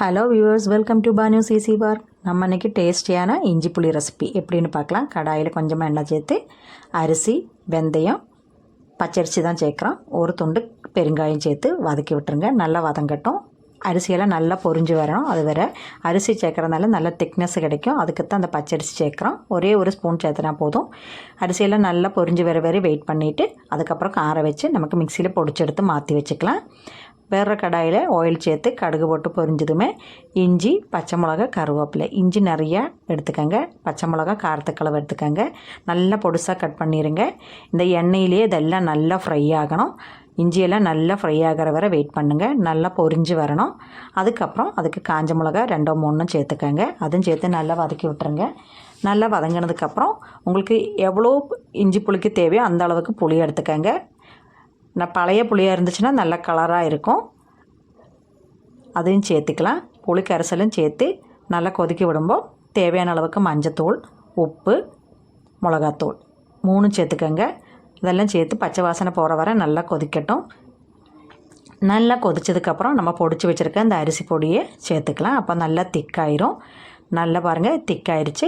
Hello viewers, welcome to Banus easy பார். நம்ம இன்றைக்கி டேஸ்டியான இஞ்சி புளி ரெசிபி எப்படின்னு பார்க்கலாம். கடாயில் கொஞ்சமாக எண்ணெய் சேர்த்து அரிசி, வெந்தயம், பச்சரிசி தான் சேர்க்குறோம். ஒரு துண்டு பெருங்காயம் சேர்த்து வதக்கி விட்டுருங்க. நல்லா வதங்கட்டும். அரிசியெல்லாம் நல்லா பொரிஞ்சு வரணும். அது வேறு அரிசி சேர்க்குறதுனால நல்ல திக்னஸ் கிடைக்கும். அதுக்குத்தான் அந்த பச்சரிசி சேர்க்குறோம். ஒரே ஒரு ஸ்பூன் சேர்த்துனா போதும். அரிசியெல்லாம் நல்லா பொரிஞ்சு வர வெயிட் பண்ணிவிட்டு அதுக்கப்புறம் கார வச்சு நமக்கு மிக்சியில் பொடிச்செடுத்து மாற்றி வச்சுக்கலாம். வேறு கடாயில் ஆயில் சேர்த்து கடுகு போட்டு பொரிஞ்சதுமே இஞ்சி, பச்சை மிளகா, கருவேப்பிலை. இஞ்சி நிறையா எடுத்துக்கோங்க. பச்சை மிளகா காரத்துக்களவு எடுத்துக்கோங்க. நல்லா பொடிசாக கட் பண்ணிடுங்க. இந்த எண்ணெயிலேயே இதெல்லாம் நல்லா ஃப்ரை ஆகணும். இஞ்சியெல்லாம் நல்லா ஃப்ரை ஆகிற வரை வெயிட் பண்ணுங்கள். நல்லா பொரிஞ்சு வரணும். அதுக்கப்புறம் அதுக்கு காஞ்ச மிளகா 2-3 சேர்த்துக்கோங்க. அதுவும் சேர்த்து நல்லா வதக்கி விட்டுருங்க. நல்லா வதங்கினதுக்கப்புறம் உங்களுக்கு எவ்வளோ இஞ்சி புளிக்கு தேவையோ அந்த அளவுக்கு புளி எடுத்துக்கோங்க. பழைய புளியாக இருந்துச்சுன்னா நல்ல கலராக இருக்கும். அதையும் சேர்த்துக்கலாம். புளி கரைசலும் சேர்த்து நல்லா கொதிக்க விடும்போது தேவையான அளவுக்கு மஞ்சத்தூள், உப்பு, மிளகாத்தூள் 3 சேர்த்துக்கோங்க. இதெல்லாம் சேர்த்து பச்சை வாசனை போகிற வரை நல்லா கொதிக்கட்டும். நல்லா கொதிச்சதுக்கப்புறம் நம்ம பொடிச்சு வச்சுருக்க அந்த அரிசி பொடியை சேர்த்துக்கலாம். அப்போ நல்லா திக்காயிரும். நல்லா பாருங்கள், திக்காயிருச்சு.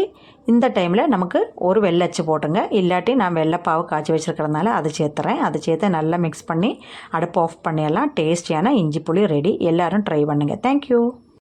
இந்த டைமில் நமக்கு ஒரு வெள்ளை அச்சு போட்டுங்க. இல்லாட்டி நான் வெள்ளைப்பாவு காய்ச்சி வச்சுருக்கிறதுனால அதை சேர்த்துறேன். அதை சேர்த்து நல்லா மிக்ஸ் பண்ணி அடுப்பு ஆஃப் பண்ணிடலாம். டேஸ்டியான இஞ்சி புளி ரெடி. எல்லோரும் ட்ரை பண்ணுங்கள். தேங்க்யூ.